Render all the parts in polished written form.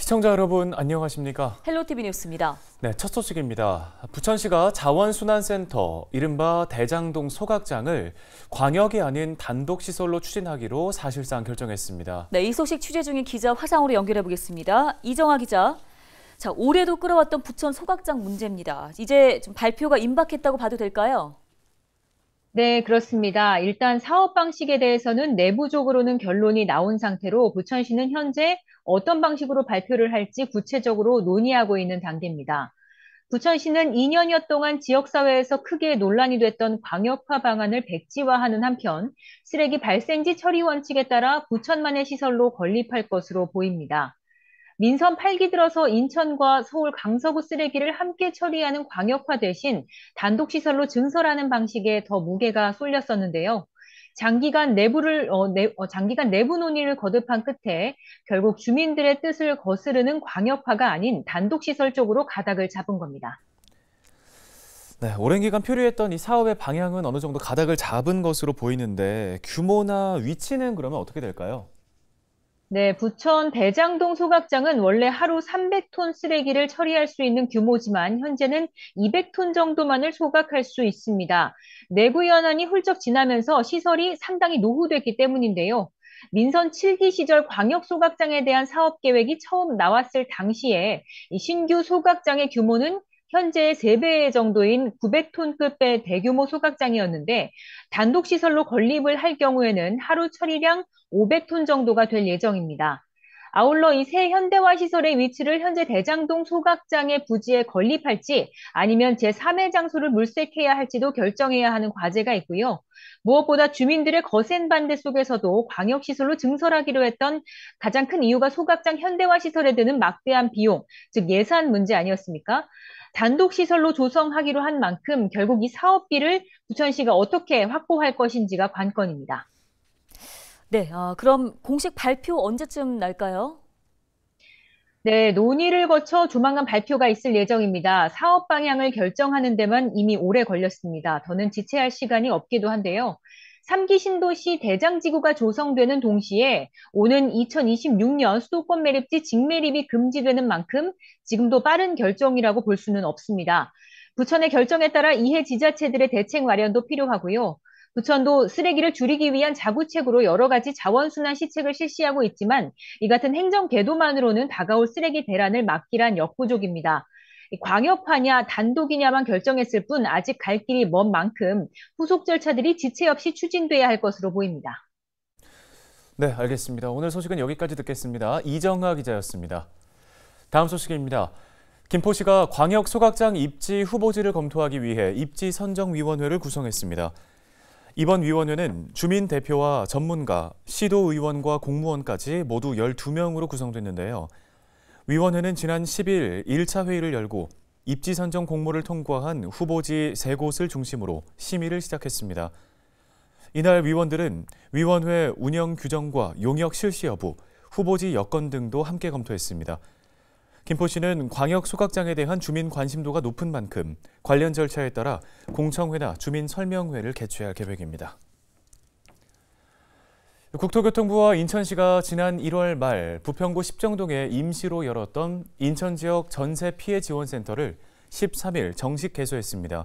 시청자 여러분 안녕하십니까? 헬로티비 뉴스입니다. 네, 첫 소식입니다. 부천시가 자원순환센터, 이른바 대장동 소각장을 광역이 아닌 단독시설로 추진하기로 사실상 결정했습니다. 네, 이 소식 취재 중인 기자 화상으로 연결해 보겠습니다. 이정아 기자. 자, 올해도 끌어왔던 부천 소각장 문제입니다. 이제 좀 발표가 임박했다고 봐도 될까요? 네, 그렇습니다. 일단 사업 방식에 대해서는 내부적으로는 결론이 나온 상태로 부천시는 현재 어떤 방식으로 발표를 할지 구체적으로 논의하고 있는 단계입니다. 부천시는 2년여 동안 지역사회에서 크게 논란이 됐던 광역화 방안을 백지화하는 한편 쓰레기 발생지 처리 원칙에 따라 부천만의 시설로 건립할 것으로 보입니다. 민선 8기 들어서 인천과 서울 강서구 쓰레기를 함께 처리하는 광역화 대신 단독시설로 증설하는 방식에 더 무게가 쏠렸었는데요. 장기간 내부 논의를 거듭한 끝에 결국 주민들의 뜻을 거스르는 광역화가 아닌 단독시설 쪽으로 가닥을 잡은 겁니다. 네, 오랜 기간 표류했던 이 사업의 방향은 어느 정도 가닥을 잡은 것으로 보이는데 규모나 위치는 그러면 어떻게 될까요? 네, 부천 대장동 소각장은 원래 하루 300톤 쓰레기를 처리할 수 있는 규모지만 현재는 200톤 정도만을 소각할 수 있습니다. 내부 연한이 훌쩍 지나면서 시설이 상당히 노후됐기 때문인데요. 민선 7기 시절 광역 소각장에 대한 사업 계획이 처음 나왔을 당시에 이 신규 소각장의 규모는 현재의 3배 정도인 900톤급의 대규모 소각장이었는데 단독시설로 건립을 할 경우에는 하루 처리량 500톤 정도가 될 예정입니다. 아울러 이 새 현대화 시설의 위치를 현재 대장동 소각장의 부지에 건립할지 아니면 제3의 장소를 물색해야 할지도 결정해야 하는 과제가 있고요. 무엇보다 주민들의 거센 반대 속에서도 광역시설로 증설하기로 했던 가장 큰 이유가 소각장 현대화 시설에 드는 막대한 비용, 즉 예산 문제 아니었습니까? 단독시설로 조성하기로 한 만큼 결국 이 사업비를 부천시가 어떻게 확보할 것인지가 관건입니다. 네, 그럼 공식 발표 언제쯤 날까요? 네, 논의를 거쳐 조만간 발표가 있을 예정입니다. 사업 방향을 결정하는 데만 이미 오래 걸렸습니다. 더는 지체할 시간이 없기도 한데요. 3기 신도시 대장지구가 조성되는 동시에 오는 2026년 수도권 매립지 직매립이 금지되는 만큼 지금도 빠른 결정이라고 볼 수는 없습니다. 부천의 결정에 따라 이해 지자체들의 대책 마련도 필요하고요. 부천도 쓰레기를 줄이기 위한 자구책으로 여러 가지 자원순환 시책을 실시하고 있지만 이 같은 행정 궤도만으로는 다가올 쓰레기 대란을 막기란 역부족입니다. 광역화냐 단독이냐만 결정했을 뿐 아직 갈 길이 먼 만큼 후속 절차들이 지체 없이 추진돼야 할 것으로 보입니다. 네, 알겠습니다. 오늘 소식은 여기까지 듣겠습니다. 이정아 기자였습니다. 다음 소식입니다. 김포시가 광역 소각장 입지 후보지를 검토하기 위해 입지선정위원회를 구성했습니다. 이번 위원회는 주민 대표와 전문가, 시도의원과 공무원까지 모두 12명으로 구성됐는데요. 위원회는 지난 10일 1차 회의를 열고 입지 선정 공모를 통과한 후보지 3곳을 중심으로 심의를 시작했습니다. 이날 위원들은 위원회 운영 규정과 용역 실시 여부, 후보지 여건 등도 함께 검토했습니다. 김포시는 광역 소각장에 대한 주민 관심도가 높은 만큼 관련 절차에 따라 공청회나 주민 설명회를 개최할 계획입니다. 국토교통부와 인천시가 지난 1월 말 부평구 십정동에 임시로 열었던 인천 지역 전세 피해 지원센터를 13일 정식 개소했습니다.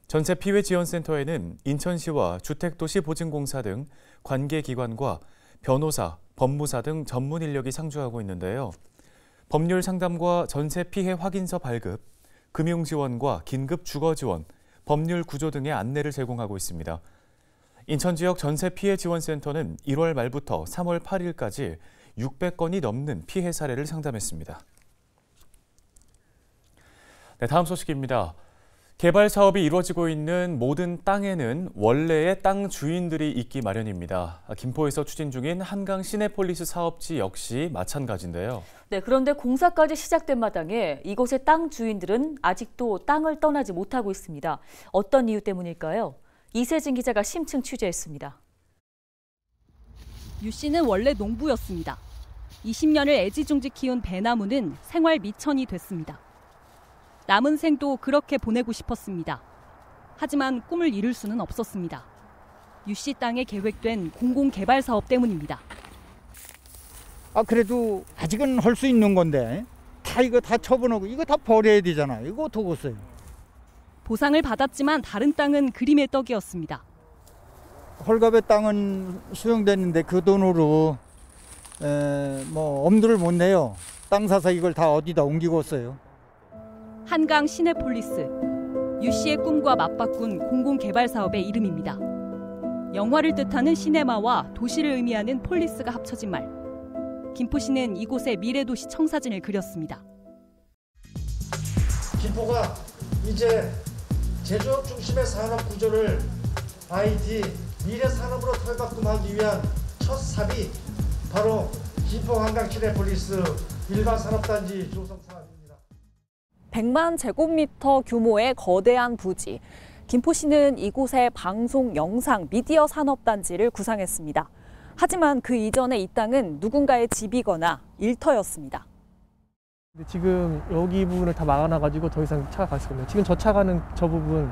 전세 피해 지원센터에는 인천시와 주택도시보증공사 등 관계기관과 변호사, 법무사 등 전문 인력이 상주하고 있는데요. 법률 상담과 전세 피해 확인서 발급, 금융 지원과 긴급 주거 지원, 법률 구조 등의 안내를 제공하고 있습니다. 인천 지역 전세 피해 지원센터는 1월 말부터 3월 8일까지 600건이 넘는 피해 사례를 상담했습니다. 네, 다음 소식입니다. 개발 사업이 이루어지고 있는 모든 땅에는 원래의 땅 주인들이 있기 마련입니다. 김포에서 추진 중인 한강 시내폴리스 사업지 역시 마찬가지인데요. 네, 그런데 공사까지 시작된 마당에 이곳의 땅 주인들은 아직도 땅을 떠나지 못하고 있습니다. 어떤 이유 때문일까요? 이세진 기자가 심층 취재했습니다. 유 씨는 원래 농부였습니다. 20년을 애지중지 키운 배나무는 생활 미천이 됐습니다. 남은 생도 그렇게 보내고 싶었습니다. 하지만 꿈을 이룰 수는 없었습니다. 유 씨 땅에 계획된 공공개발 사업 때문입니다. 그래도 아직은 할 수 있는 건데 다 이거 다 처분하고 이거 다 버려야 되잖아요. 이거 어떡하겠어요. 보상을 받았지만 다른 땅은 그림의 떡이었습니다. 헐갑의 땅은 수용됐는데 그 돈으로 엄두를 못 내요. 땅 사서 이걸 다 어디다 옮기고 왔어요. 한강 시내폴리스, 유 씨의 꿈과 맞바꾼 공공개발 사업의 이름입니다. 영화를 뜻하는 시네마와 도시를 의미하는 폴리스가 합쳐진 말. 김포시는 이곳에 미래도시 청사진을 그렸습니다. 김포가 이제 제조업 중심의 산업 구조를 IT 미래 산업으로 탈바꿈하기 위한 첫 삽이 바로 김포 한강 시내폴리스 일반 산업단지 조성 사업입니다. 100만 제곱미터 규모의 거대한 부지. 김포시는 이곳에 방송, 영상, 미디어 산업단지를 구상했습니다. 하지만 그 이전에 이 땅은 누군가의 집이거나 일터였습니다. 지금 여기 부분을 다 막아놔가지고 더 이상 차가 갈 수가 없네요. 지금 저 차 가는 저 부분,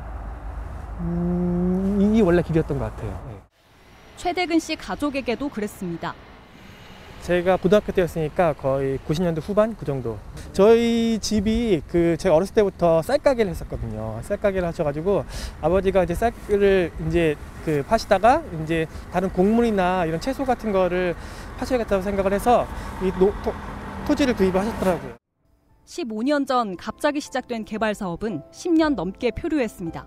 이 원래 길이었던 것 같아요. 네. 최대근 씨 가족에게도 그랬습니다. 제가 고등학교 때였으니까 거의 90년대 후반 그 정도. 저희 집이 제가 어렸을 때부터 쌀가게를 했었거든요. 쌀가게를 하셔가지고 아버지가 이제 쌀을 이제 파시다가 이제 다른 곡물이나 이런 채소 같은 거를 파셔야겠다고 생각을 해서 이 토지를 구입을 하셨더라고요. 15년 전 갑자기 시작된 개발 사업은 10년 넘게 표류했습니다.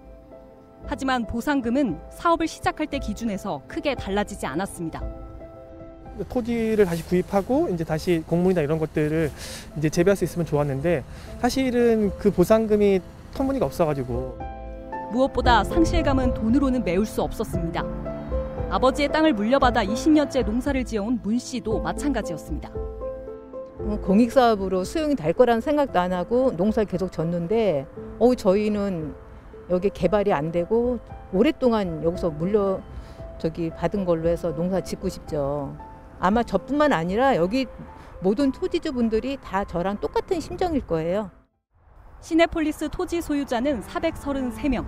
하지만 보상금은 사업을 시작할 때 기준에서 크게 달라지지 않았습니다. 토지를 다시 구입하고 이제 다시 곡물이나 이런 것들을 이제 재배할 수 있으면 좋았는데 사실은 그 보상금이 터무니가 없어가지고 무엇보다 상실감은 돈으로는 메울 수 없었습니다. 아버지의 땅을 물려받아 20년째 농사를 지어온 문 씨도 마찬가지였습니다. 공익사업으로 수용이 될 거라는 생각도 안 하고 농사를 계속 졌는데 저희는 여기 개발이 안 되고 오랫동안 여기서 받은 걸로 해서 농사 짓고 싶죠. 아마 저뿐만 아니라 여기 모든 토지주분들이 다 저랑 똑같은 심정일 거예요. 시내폴리스 토지 소유자는 433명.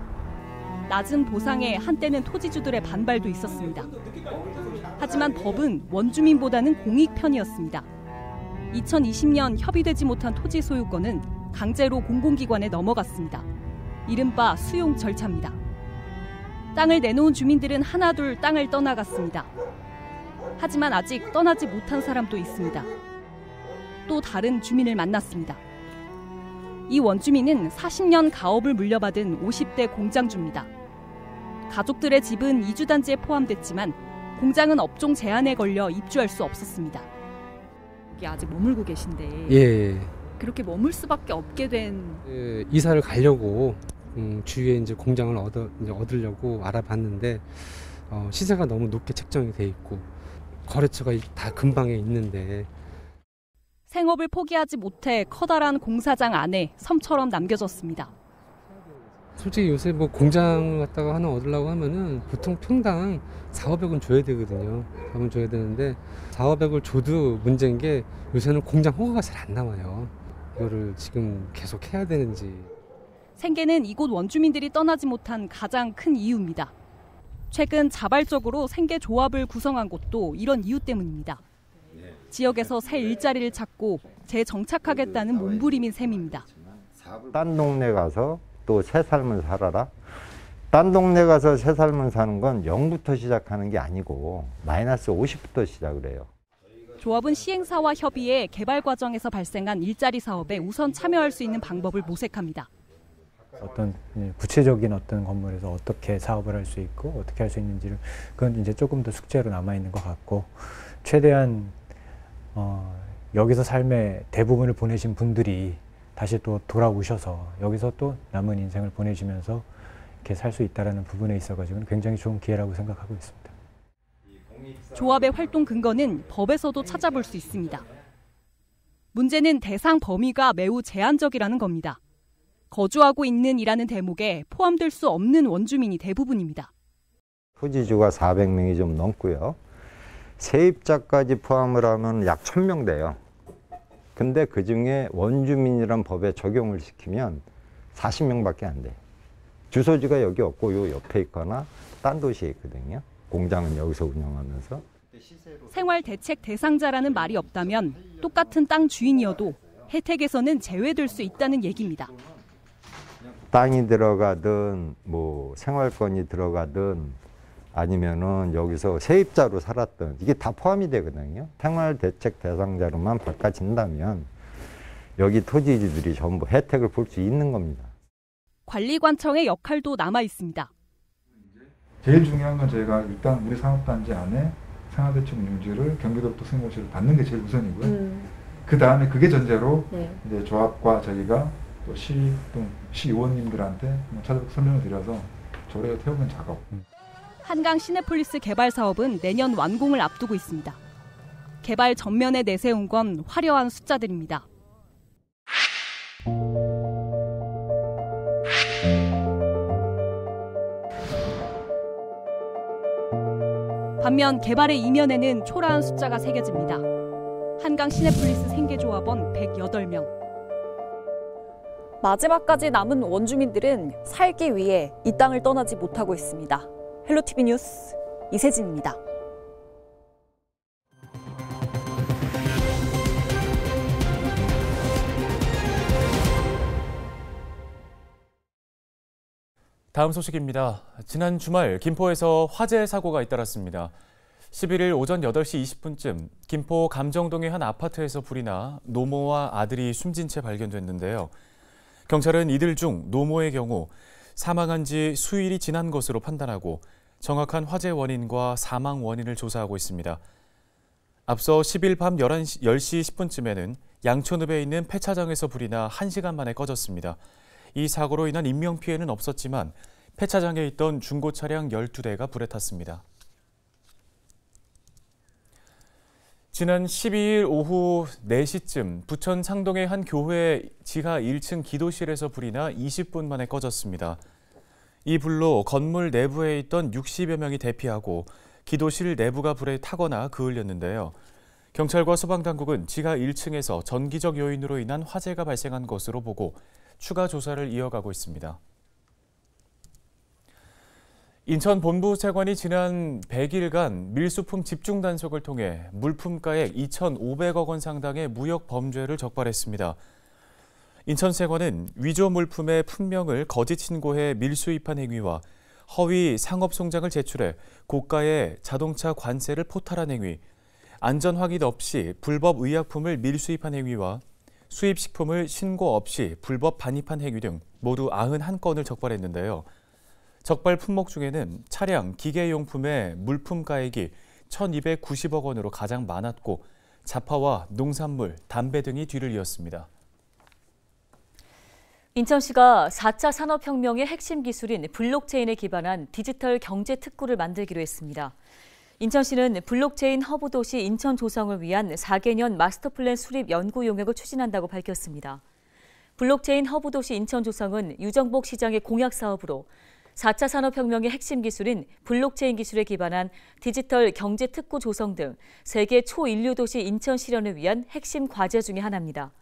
낮은 보상에 한때는 토지주들의 반발도 있었습니다. 하지만 법은 원주민보다는 공익 편이었습니다. 2020년 협의되지 못한 토지 소유권은 강제로 공공기관에 넘어갔습니다. 이른바 수용 절차입니다. 땅을 내놓은 주민들은 하나둘 땅을 떠나갔습니다. 하지만 아직 떠나지 못한 사람도 있습니다. 또 다른 주민을 만났습니다. 이 원주민은 40년 가업을 물려받은 50대 공장주입니다. 가족들의 집은 이주단지에 포함됐지만 공장은 업종 제한에 걸려 입주할 수 없었습니다. 여기 아직 머물고 계신데 예. 그렇게 머물 수밖에 없게 된 이사를 가려고 주위에 이제 공장을 얻으려고 알아봤는데 시세가 너무 높게 책정이 돼 있고 거래처가 다 근방에 있는데 생업을 포기하지 못해 커다란 공사장 안에 섬처럼 남겨졌습니다. 솔직히 요새 뭐 공장 갖다가 하나 얻으려고 하면은 보통 평당 4,500원 줘야 되거든요. 4,500원 줘야 되는데 4,500을 줘도 문제인 게 요새는 공장 허가가 잘 안 나와요. 이거를 지금 계속 해야 되는지. 생계는 이곳 원주민들이 떠나지 못한 가장 큰 이유입니다. 최근 자발적으로 생계조합을 구성한 곳도 이런 이유 때문입니다. 지역에서 새 일자리를 찾고 재정착하겠다는 몸부림인 셈입니다. 딴 동네 가서 또 새 삶을 살아라. 딴 동네 가서 새 삶을 사는 건 0부터 시작하는 게 아니고 마이너스 50부터 시작을 해요. 조합은 시행사와 협의해 개발 과정에서 발생한 일자리 사업에 우선 참여할 수 있는 방법을 모색합니다. 어떤 구체적인 어떤 건물에서 어떻게 사업을 할 수 있고 어떻게 할 수 있는지를 그건 이제 조금 더 숙제로 남아 있는 것 같고 최대한 여기서 삶의 대부분을 보내신 분들이 다시 또 돌아오셔서 여기서 또 남은 인생을 보내시면서 이렇게 살 수 있다라는 부분에 있어가지고는 굉장히 좋은 기회라고 생각하고 있습니다. 조합의 활동 근거는 법에서도 찾아볼 수 있습니다. 문제는 대상 범위가 매우 제한적이라는 겁니다. 거주하고 있는 이라는 대목에 포함될 수 없는 원주민이 대부분입니다. 토지주가 400명이 좀 넘고요. 세입자까지 포함을 하면 약 1,000명 돼요. 근데 그중에 원주민이란 법에 적용을 시키면 40명밖에 안 돼요. 주소지가 여기 없고 요 옆에 있거나 딴 도시에 있거든요. 공장은 여기서 운영하면서. 생활 대책 대상자라는 말이 없다면 똑같은 땅 주인이어도 혜택에서는 제외될 수 있다는 얘기입니다. 땅이 들어가든 뭐 생활권이 들어가든 아니면은 여기서 세입자로 살았던 이게 다 포함이 되거든요. 생활 대책 대상자로만 바꿔진다면 여기 토지주들이 전부 혜택을 볼 수 있는 겁니다. 관리관청의 역할도 남아 있습니다. 제일 중요한 건 저희가 일단 우리 산업단지 안에 생활대책 운영지를 경기도부터 승인고시를 받는 게 제일 우선이고요. 그 다음에 그게 전제로 이제 조합과 저희가 또 시 또 시의원님들한테 찾아뵙고 설명을 드려서 조례가 태우는 작업. 한강 시내폴리스 개발 사업은 내년 완공을 앞두고 있습니다. 개발 전면에 내세운 건 화려한 숫자들입니다. 반면 개발의 이면에는 초라한 숫자가 새겨집니다. 한강 시내폴리스 생계조합원 108명. 마지막까지 남은 원주민들은 살기 위해 이 땅을 떠나지 못하고 있습니다. 헬로티비 뉴스 이세진입니다. 다음 소식입니다. 지난 주말 김포에서 화재 사고가 잇따랐습니다. 11일 오전 8시 20분쯤 김포 감정동의 한 아파트에서 불이 나 노모와 아들이 숨진 채 발견됐는데요. 경찰은 이들 중 노모의 경우 사망한 지 수일이 지난 것으로 판단하고 정확한 화재 원인과 사망 원인을 조사하고 있습니다. 앞서 10일 밤 10시 10분쯤에는 양촌읍에 있는 폐차장에서 불이 나 1시간 만에 꺼졌습니다. 이 사고로 인한 인명피해는 없었지만 폐차장에 있던 중고 차량 12대가 불에 탔습니다. 지난 12일 오후 4시쯤 부천 상동의 한 교회 지하 1층 기도실에서 불이 나 20분 만에 꺼졌습니다. 이 불로 건물 내부에 있던 60여 명이 대피하고 기도실 내부가 불에 타거나 그을렸는데요. 경찰과 소방당국은 지하 1층에서 전기적 요인으로 인한 화재가 발생한 것으로 보고 추가 조사를 이어가고 있습니다. 인천 본부세관이 지난 100일간 밀수품 집중 단속을 통해 물품가액 2,500억 원 상당의 무역 범죄를 적발했습니다. 인천세관은 위조 물품의 품명을 거짓 신고해 밀수입한 행위와 허위 상업송장을 제출해 고가의 자동차 관세를 포탈한 행위, 안전 확인 없이 불법 의약품을 밀수입한 행위와 수입식품을 신고 없이 불법 반입한 행위 등 모두 91건을 적발했는데요. 적발 품목 중에는 차량, 기계용품의 물품가액이 1,290억 원으로 가장 많았고 자파와 농산물, 담배 등이 뒤를 이었습니다. 인천시가 4차 산업혁명의 핵심 기술인 블록체인에 기반한 디지털 경제 특구를 만들기로 했습니다. 인천시는 블록체인 허브 도시 인천 조성을 위한 4개년 마스터플랜 수립 연구 용역을 추진한다고 밝혔습니다. 블록체인 허브 도시 인천 조성은 유정복 시장의 공약 사업으로 4차 산업혁명의 핵심 기술인 블록체인 기술에 기반한 디지털 경제 특구 조성 등 세계 초인류 도시 인천 실현을 위한 핵심 과제 중의 하나입니다.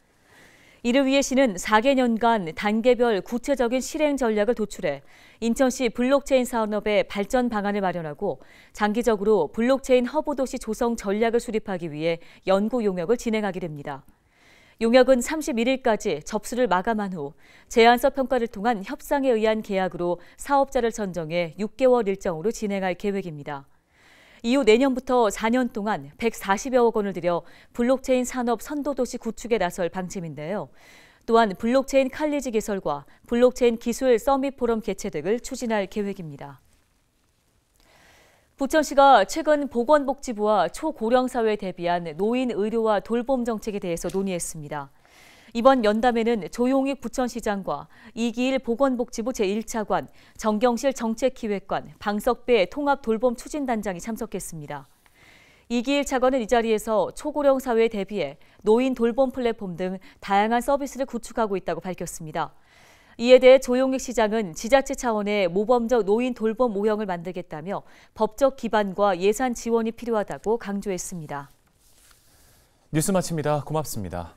이를 위해 시는 4개년간 단계별 구체적인 실행 전략을 도출해 인천시 블록체인 산업의 발전 방안을 마련하고 장기적으로 블록체인 허브 도시 조성 전략을 수립하기 위해 연구 용역을 진행하게 됩니다. 용역은 31일까지 접수를 마감한 후 제안서 평가를 통한 협상에 의한 계약으로 사업자를 선정해 6개월 일정으로 진행할 계획입니다. 이후 내년부터 4년 동안 140여억 원을 들여 블록체인 산업 선도도시 구축에 나설 방침인데요. 또한 블록체인 칼리지 개설과 블록체인 기술 서밋 포럼 개최 등을 추진할 계획입니다. 부천시가 최근 보건복지부와 초고령사회에 대비한 노인 의료와 돌봄 정책에 대해서 논의했습니다. 이번 연담에는 조용익 부천시장과 이기일 보건복지부 제1차관, 정경실 정책기획관, 방석배 통합돌봄추진단장이 참석했습니다. 이기일 차관은 이 자리에서 초고령 사회에 대비해 노인 돌봄 플랫폼 등 다양한 서비스를 구축하고 있다고 밝혔습니다. 이에 대해 조용익 시장은 지자체 차원의 모범적 노인 돌봄 모형을 만들겠다며 법적 기반과 예산 지원이 필요하다고 강조했습니다. 뉴스 마칩니다. 고맙습니다.